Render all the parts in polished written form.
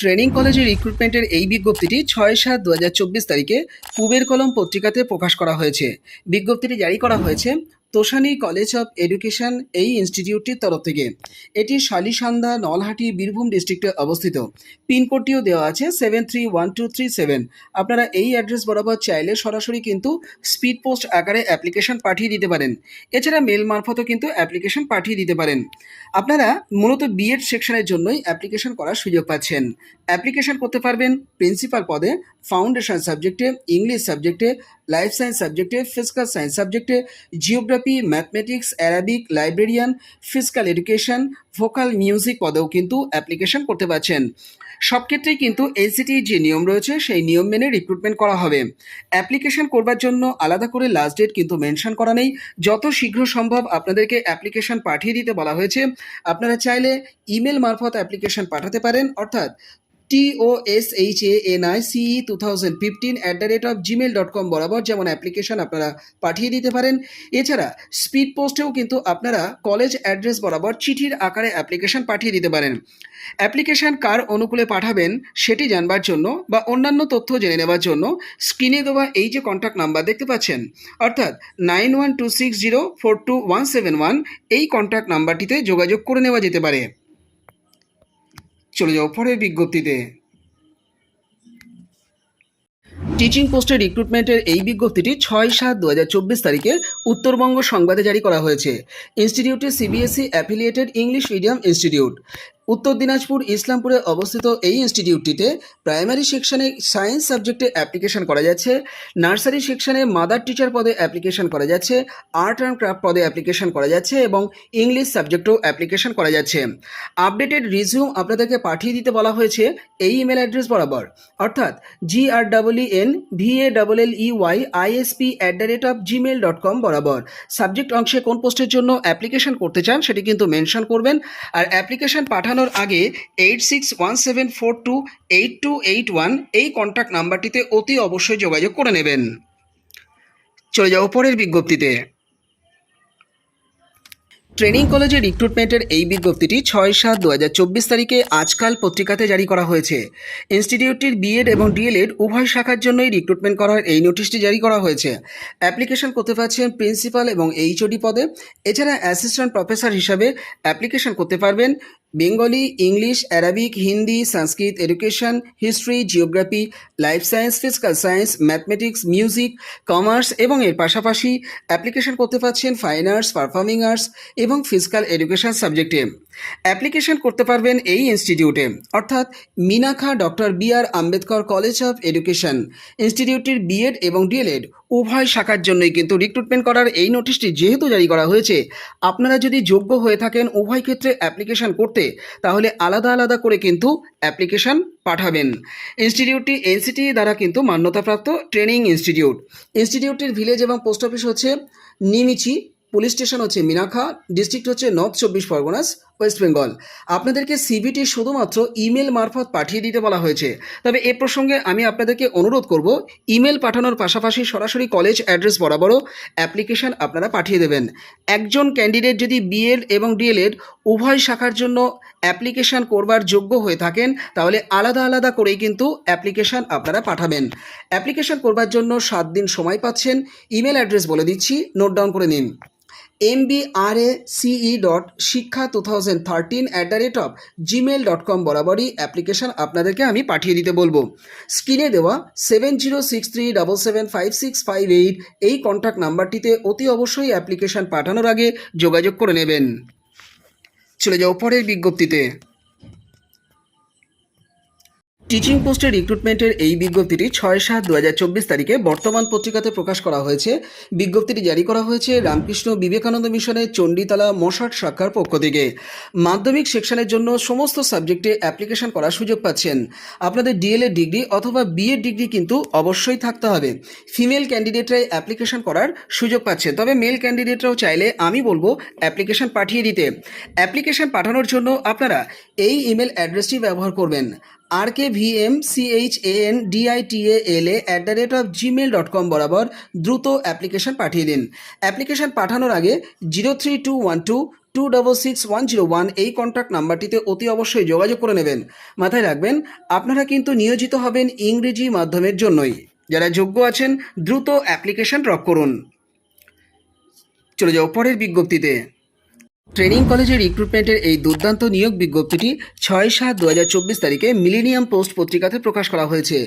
Training কলেজে রিক্রুটমেন্টের এই বিজ্ঞপ্তিটি 6/7/2024 তারিখে পূবের কলম পত্রিকাতে প্রকাশ করা হয়েছে। বিজ্ঞপ্তিটি জারি করা হয়েছে তোষানী কলেজ অফ এডুকেশন এই ইনস্টিটিউটটির তরফ থেকে। এটি শালিসান্দা নলহাটি বীরভূম ডিস্ট্রিক্টে অবস্থিত। পিনকোডটিও দেওয়া আছে 731237। আপনারা এই অ্যাড্রেস বরাবর চাইলে সরাসরি কিন্তু স্পিড পোস্ট আকারে অ্যাপ্লিকেশন পাঠিয়ে দিতে পারেন। এছাড়া মেল মারফতও কিন্তু অ্যাপ্লিকেশন পাঠিয়ে দিতে পারেন। আপনারা মূলত বিএড সেকশনের জন্যই অ্যাপ্লিকেশন করার সুযোগ পাচ্ছেন। অ্যাপ্লিকেশন করতে পারবেন প্রিন্সিপাল পদে, ফাউন্ডেশন সাবজেক্টে, ইংলিশ সাবজেক্টে, লাইফ সায়েন্স সাবজেক্টে, ফিজিক্যাল সায়েন্স সাবজেক্টে, geography, mathematics, Arabic, librarian, physical education, vocal music পদেও কিন্তু অ্যাপ্লিকেশন করতে পারছেন। সব ক্ষেত্রেই কিন্তু এনসিটির যে নিয়ম রয়েছে সেই নিয়ম মেনে রিক্রুটমেন্ট করা হবে। অ্যাপ্লিকেশন করবার জন্য আলাদা করে লাস্ট ডেট কিন্তু মেনশন করা নেই। যত শীঘ্র সম্ভব আপনাদেরকে অ্যাপ্লিকেশন পাঠিয়ে দিতে বলা হয়েছে। আপনারা চাইলে ইমেল মারফত অ্যাপ্লিকেশন পাঠাতে পারেন, অর্থাৎ toshane2015@gmail.com বরাবর যেমন অ্যাপ্লিকেশন আপনারা পাঠিয়ে দিতে পারেন। এছাড়া স্পিড পোস্টেও কিন্তু আপনারা কলেজ অ্যাড্রেস বরাবর চিঠির আকারে অ্যাপ্লিকেশন পাঠিয়ে দিতে পারেন। অ্যাপ্লিকেশন কার অনুকূলে পাঠাবেন সেটি জানবার জন্য বা অন্যান্য তথ্য জেনে নেওয়ার জন্য স্ক্রিনে দেওয়া এই যে কন্ট্যাক্ট নাম্বার দেখতে পাচ্ছেন, অর্থাৎ 9126042171, এই কন্ট্যাক্ট নাম্বারটিতে যোগাযোগ করে নেওয়া যেতে পারে। চলে যাও পরের বিজ্ঞপ্তিতে। টিচিং পোস্টের রিক্রুটমেন্টের এই বিজ্ঞপ্তিটি 6/7/2024 তারিখে উত্তরবঙ্গ সংবাদে জারি করা হয়েছে। ইনস্টিটিউটটি CBSE affiliated English medium institute. Uttar Dinajpur ইসলামপুরে অবস্থিত এই ইনস্টিটিউটটিতে প্রাইমারি সেকশনে সায়েন্স সাবজেক্টে অ্যাপ্লিকেশন করা যাচ্ছে, নার্সারি সেকশনে মাদার টিচার পদে অ্যাপ্লিকেশন করা যাচ্ছে, আর্ট অ্যান্ড ক্রাফট পদে অ্যাপ্লিকেশন করা যাচ্ছে এবং ইংলিশ সাবজেক্টেও অ্যাপ্লিকেশন করা যাচ্ছে। আপডেটেড রিজিউম আপনাদেরকে পাঠিয়ে দিতে বলা হয়েছে এই ইমেল অ্যাড্রেস বরাবর, অর্থাৎ grwenvaleyisp@gmail.com বরাবর। সাবজেক্ট অংশে কোন পোস্টের জন্য অ্যাপ্লিকেশন করতে চান সেটি কিন্তু মেনশন করবেন। আর অ্যাপ্লিকেশন পাঠানোর আগে 8617428281 এই কন্ট্যাক্ট নাম্বারটিতে অতি অবশ্যই যোগাযোগ করে নেবেন। চলে যাও পরের বিজ্ঞপ্তিতে। ট্রেনিং কলেজে রিক্রুটমেন্টের এই বিজ্ঞপ্তিটি 6/7/2024 তারিখে আজকাল পত্রিকাতে জারি করা হয়েছে। ইনস্টিটিউটটির বিএড এবং ডিএলএড উভয় শাখার জন্যই রিক্রুটমেন্ট করার এই নোটিশটি জারি করা হয়েছে। অ্যাপ্লিকেশন করতে পারছেন প্রিন্সিপাল এবং এইচওডি পদে। এছাড়া অ্যাসিস্ট্যান্ট প্রফেসর হিসাবে অ্যাপ্লিকেশন করতে পারবেন Bengali, English, Arabic, Hindi, Sanskrit, education, history, geography, life science, physical science, mathematics, music, commerce এবং এর পাশাপাশি অ্যাপ্লিকেশন করতে পারছেন ফাইন আর্টস, পারফর্মিং আর্টস এবং ফিজিক্যাল এডুকেশন সাবজেক্টে। অ্যাপ্লিকেশন করতে পারবেন এই ইনস্টিটিউটে, অর্থাৎ Minakha Doctor B R. Ambedkar College of Education. ইনস্টিটিউটটির বিএড এবং ডিএলএড উভয় শাখার জন্যই কিন্তু রিক্রুটমেন্ট করার এই নোটিশটি যেহেতু জারি করা হয়েছে, আপনারা যদি যোগ্য হয়ে থাকেন উভয় ক্ষেত্রে অ্যাপ্লিকেশন করতে, তাহলে আলাদা আলাদা করে কিন্তু অ্যাপ্লিকেশন পাঠাবেন। ইনস্টিটিউটটি এনসিটি দ্বারা কিন্তু মান্যতাপ্রাপ্ত ট্রেনিং ইনস্টিটিউট। ইনস্টিটিউটটির ভিলেজ এবং পোস্ট অফিস হচ্ছে নিমিচি, পুলিশ স্টেশন হচ্ছে মিনাখা, ডিস্ট্রিক্ট হচ্ছে নর্থ 24 পরগনাস, ওয়েস্ট বেঙ্গল। আপনাদেরকে সিভিটি শুধুমাত্র ইমেল মারফত পাঠিয়ে দিতে বলা হয়েছে। তবে এ প্রসঙ্গে আমি আপনাদেরকে অনুরোধ করব, ইমেল পাঠানোর পাশাপাশি সরাসরি কলেজ অ্যাড্রেস বরাবরও অ্যাপ্লিকেশন আপনারা পাঠিয়ে দেবেন। একজন ক্যান্ডিডেট যদি বিএড এবং ডিএলএড উভয় শাখার জন্য অ্যাপ্লিকেশন করবার যোগ্য হয়ে থাকেন, তাহলে আলাদা আলাদা করেই কিন্তু অ্যাপ্লিকেশন আপনারা পাঠাবেন। অ্যাপ্লিকেশন করবার জন্য 7 দিন সময় পাচ্ছেন। ইমেল অ্যাড্রেস বলে দিচ্ছি, নোট ডাউন করে নিন। mbrace2013@gmail.com বরাবরই অ্যাপ্লিকেশন আপনাদেরকে আমি পাঠিয়ে দিতে বলবো। স্ক্রিনে দেওয়া 7063775658 এই কন্ট্যাক্ট নাম্বারটিতে অতি অবশ্যই অ্যাপ্লিকেশন পাঠানোর আগে যোগাযোগ করে নেবেন। চলে যাও পরের বিজ্ঞপ্তিতে। টিচিং পোস্টের রিক্রুটমেন্টের এই বিজ্ঞপ্তিটি 6/7/2024 তারিখে বর্তমান পত্রিকাতে প্রকাশ করা হয়েছে। বিজ্ঞপ্তিটি জারি করা হয়েছে রামকৃষ্ণ বিবেকানন্দ মিশনের চণ্ডীতলা মশাট শাখার পক্ষ থেকে। মাধ্যমিক সেকশনের জন্য সমস্ত সাবজেক্টে অ্যাপ্লিকেশন করার সুযোগ পাচ্ছেন। আপনাদের ডিএলএড ডিগ্রি অথবা বিএড ডিগ্রি কিন্তু অবশ্যই থাকতে হবে। ফিমেল ক্যান্ডিডেটরাই অ্যাপ্লিকেশন করার সুযোগ পাচ্ছে, তবে মেল ক্যান্ডিডেটরাও চাইলে আমি বলবো অ্যাপ্লিকেশন পাঠিয়ে দিতে। অ্যাপ্লিকেশন পাঠানোর জন্য আপনারা এই ইমেল অ্যাড্রেসটি ব্যবহার করবেন, rkvmchandala@gmail.com বরাবর দ্রুত অ্যাপ্লিকেশন পাঠিয়ে দিন। অ্যাপ্লিকেশন পাঠানোর আগে 03212266101 এই কন্ট্যাক্ট নাম্বারটিতে অতি অবশ্যই যোগাযোগ করে নেবেন। মাথায় রাখবেন, আপনারা কিন্তু নিয়োজিত হবেন ইংরেজি মাধ্যমের জন্যই। যারা যোগ্য আছেন দ্রুত অ্যাপ্লিকেশন ড্রপ করুন। চলে যাও পরের বিজ্ঞপ্তিতে। ট্রেনিং কলেজে রিক্রুটমেন্টের এই দুর্দান্ত নিয়োগ বিজ্ঞপ্তিটি 6/7/2024 তারিখে মিলেনিয়াম পোস্ট পত্রিকাতে প্রকাশ করা হয়েছে।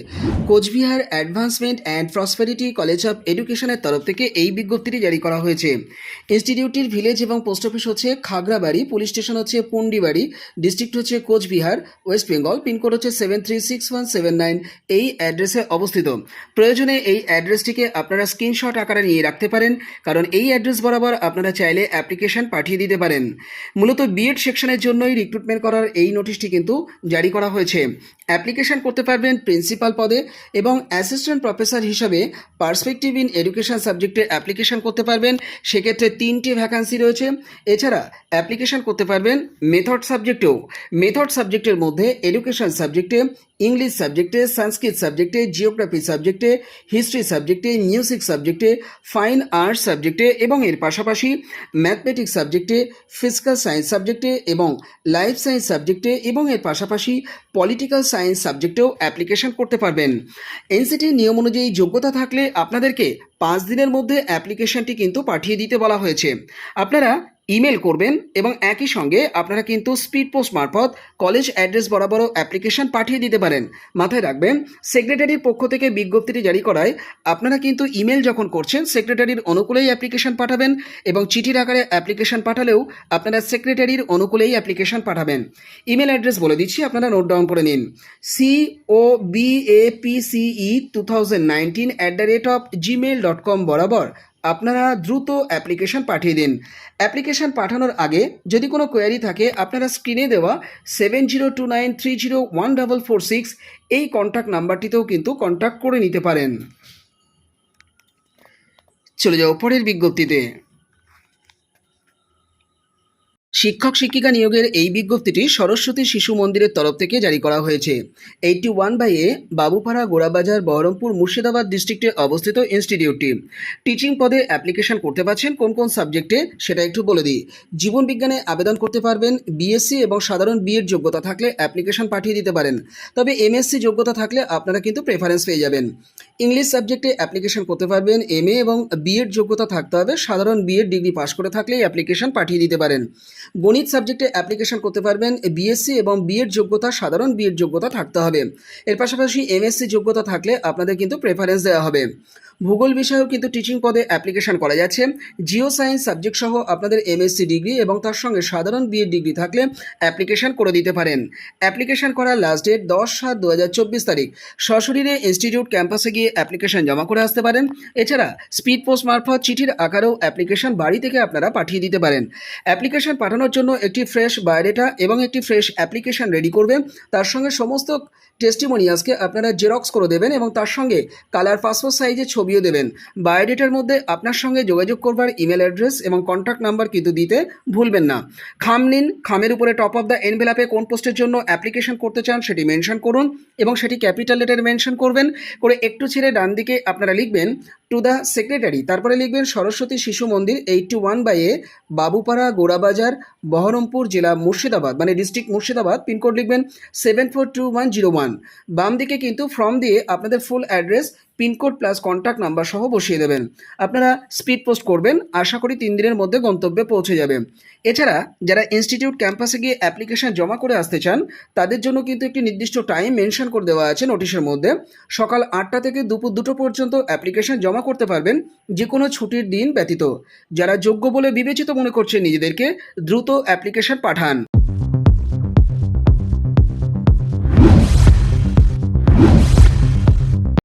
Cooch Behar advancement and prosperity college of এডুকেশনের তরফ থেকে এই বিজ্ঞপ্তিটি জারি করা হয়েছে। ইনস্টিটিউটটির ভিলেজ এবং পোস্ট অফিস হচ্ছে খাগড়াবাড়ি, পুলিশ স্টেশন হচ্ছে পুন্ডিবাড়ি, ডিস্ট্রিক্ট হচ্ছে কোচবিহার, ওয়েস্ট বেঙ্গল, পিনকোড হচ্ছে 736179। এই অ্যাড্রেসে অবস্থিত। প্রয়োজনে এই অ্যাড্রেসটিকে আপনারা স্ক্রিনশট আকারে নিয়ে রাখতে পারেন, কারণ এই অ্যাড্রেস বরাবর আপনারা চাইলে অ্যাপ্লিকেশন পাঠিয়ে দিতে পারেন। মূলত বিএড সেকশনের জন্যই রিক্রুটমেন্ট করার এই নোটিশটি কিন্তু জারি করা হয়েছে। অ্যাপ্লিকেশন করতে পারবেন প্রিন্সিপাল পদে এবং অ্যাসিস্ট্যান্ট প্রফেসর হিসাবে পার্সপেক্টিভ ইন এডুকেশন সাবজেক্টে অ্যাপ্লিকেশন করতে পারবেন। সেক্ষেত্রে 3টি ভ্যাকান্সি রয়েছে। এছাড়া অ্যাপ্লিকেশন করতে পারবেন মেথড সাবজেক্টেও। মেথড সাবজেক্টের মধ্যে এডুকেশন সাবজেক্টে, ইংলিশ সাবজেক্টে, সংস্কৃত সাবজেক্টে, জিওগ্রাফি সাবজেক্টে, হিস্ট্রি সাবজেক্টে, মিউজিক সাবজেক্টে, ফাইন আর্টস সাবজেক্টে এবং এর পাশাপাশি ম্যাথমেটিক্স সাবজেক্টে, ফিজিক্যাল সায়েন্স সাবজেক্টে এবং লাইফ সায়েন্স সাবজেক্টে এবং এর পাশাপাশি পলিটিক্যাল সায়েন্স সাবজেক্টেও অ্যাপ্লিকেশন করতে পারবেন। এনসিটির নিয়ম অনুযায়ী যোগ্যতা থাকলে আপনাদেরকে 5 দিনের মধ্যে অ্যাপ্লিকেশনটি কিন্তু পাঠিয়ে দিতে বলা হয়েছে। আপনারা ইমেল করবেন এবং একই সঙ্গে আপনারা কিন্তু স্পিড পোস্ট মারফত কলেজ অ্যাড্রেস বরাবরও অ্যাপ্লিকেশন পাঠিয়ে দিতে পারেন। মাথায় রাখবেন, সেক্রেটারির পক্ষ থেকে বিজ্ঞপ্তিটি জারি করায় আপনারা কিন্তু ইমেল যখন করছেন সেক্রেটারির অনুকূলেই অ্যাপ্লিকেশন পাঠাবেন এবং চিঠির আকারে অ্যাপ্লিকেশন পাঠালেও আপনারা সেক্রেটারির অনুকূলেই অ্যাপ্লিকেশন পাঠাবেন। ইমেল অ্যাড্রেস বলে দিচ্ছি, আপনারা নোট ডাউন করে নিন। cobapce2019@gmail.com বরাবর আপনারা দ্রুত অ্যাপ্লিকেশন পাঠিয়ে দিন। অ্যাপ্লিকেশন পাঠানোর আগে যদি কোনো কোয়ারি থাকে আপনারা স্ক্রিনে দেওয়া 7029301446 এই কন্ট্যাক্ট নাম্বারটিতেও কিন্তু কন্ট্যাক্ট করে নিতে পারেন। চলে যাও পরের বিজ্ঞপ্তিতে। শিক্ষক শিক্ষিকা নিয়োগের এই বিজ্ঞপ্তিটি সরস্বতী শিশু মন্দিরের তরফ থেকে জারি করা হয়েছে। 81/A বাবুপাড়া, গোড়াবাজার, বহরমপুর, মুর্শিদাবাদ ডিস্ট্রিক্টে অবস্থিত ইনস্টিটিউটটি। টিচিং পদে অ্যাপ্লিকেশন করতে পারছেন কোন কোন সাবজেক্টে সেটা একটু বলে দিই। জীবন বিজ্ঞানে আবেদন করতে পারবেন। বিএসসি এবং সাধারণ বিএড যোগ্যতা থাকলে অ্যাপ্লিকেশন পাঠিয়ে দিতে পারেন, তবে এমএসসি যোগ্যতা থাকলে আপনারা কিন্তু প্রেফারেন্স পেয়ে যাবেন। ইংলিশ সাবজেক্টে অ্যাপ্লিকেশন করতে পারবেন। এমএ এবং বিএড যোগ্যতা থাকতে হবে। সাধারণ বিএড ডিগ্রি পাস করে থাকলেই অ্যাপ্লিকেশন পাঠিয়ে দিতে পারেন। গণিত সাবজেক্টে অ্যাপ্লিকেশন করতে পারবেন। বিএসসি এবং বিএড যোগ্যতা, সাধারণ বিএড যোগ্যতা থাকতে হবে। এর পাশাপাশি এমএসসি যোগ্যতা থাকলে আপনাদের কিন্তু প্রেফারেন্স দেওয়া হবে। ভূগোল বিষয়েও কিন্তু টিচিং পদে অ্যাপ্লিকেশন করা যাচ্ছে। জিও সায়েন্স সাবজেক্ট সহ আপনাদের এমএসসি ডিগ্রি এবং তার সঙ্গে সাধারণ বিএড ডিগ্রি থাকলে অ্যাপ্লিকেশন করে দিতে পারেন। অ্যাপ্লিকেশন করার লাস্ট ডেট 10/7/2024 তারিখ। সশরীরে ইনস্টিটিউট ক্যাম্পাসে গিয়ে অ্যাপ্লিকেশন জমা করে আসতে পারেন। এছাড়া স্পিড পোস্ট মারফত চিঠির আকারেও অ্যাপ্লিকেশন বাড়ি থেকে আপনারা পাঠিয়ে দিতে পারেন। অ্যাপ্লিকেশন পাঠানোর জন্য একটি ফ্রেশ বায়োডেটা এবং একটি ফ্রেশ অ্যাপ্লিকেশন রেডি করবেন। তার সঙ্গে সমস্ত টেস্টিমোনিয়ালসকে আপনারা জেরক্স করে দেবেন এবং তার সঙ্গে কালার পাসপোর্ট সাইজের ছবিও দেবেন। বায়োডেটার মধ্যে আপনার সঙ্গে যোগাযোগ করবার ইমেল অ্যাড্রেস এবং কন্ট্যাক্ট নাম্বার কিন্তু দিতে ভুলবেন না। খাম নিন, খামের উপরে টপ অফ দ্য এনভেলাপে কোন পোস্টের জন্য অ্যাপ্লিকেশন করতে চান সেটি মেনশন করুন এবং সেটি ক্যাপিটাল লেটারে মেনশন করবেন। করে একটু ছেড়ে ডান দিকে আপনারা লিখবেন টু দ্য সেক্রেটারি, তারপরে লিখবেন সরস্বতী শিশু মন্দির, 81/A বাবুপাড়া, গোড়াবাজার, বহরমপুর, জেলা মুর্শিদাবাদ, মানে ডিস্ট্রিক্ট মুর্শিদাবাদ, পিনকোড লিখবেন 742101। বাম দিকে কিন্তু ফর্ম দিয়ে আপনাদের full address, pin code plus contact number সহ বসিয়ে দেবেন। আপনারা স্পিড পোস্ট করবেন, আশা করি 3 দিনের মধ্যে গন্তব্যে পৌঁছে যাবে। এছাড়া যারা ইনস্টিটিউট ক্যাম্পাসে গিয়ে অ্যাপ্লিকেশন জমা করে আসতে চান তাদের জন্য কিন্তু একটি নির্দিষ্ট টাইম মেনশন করে দেওয়া আছে নোটিশের মধ্যে। সকাল 8টা থেকে দুপুর 2টো পর্যন্ত অ্যাপ্লিকেশন জমা করতে পারবেন, যে কোনো ছুটির দিন ব্যতীত। যারা যোগ্য বলে বিবেচিত মনে করছেন নিজেদেরকে, দ্রুত অ্যাপ্লিকেশন পাঠান।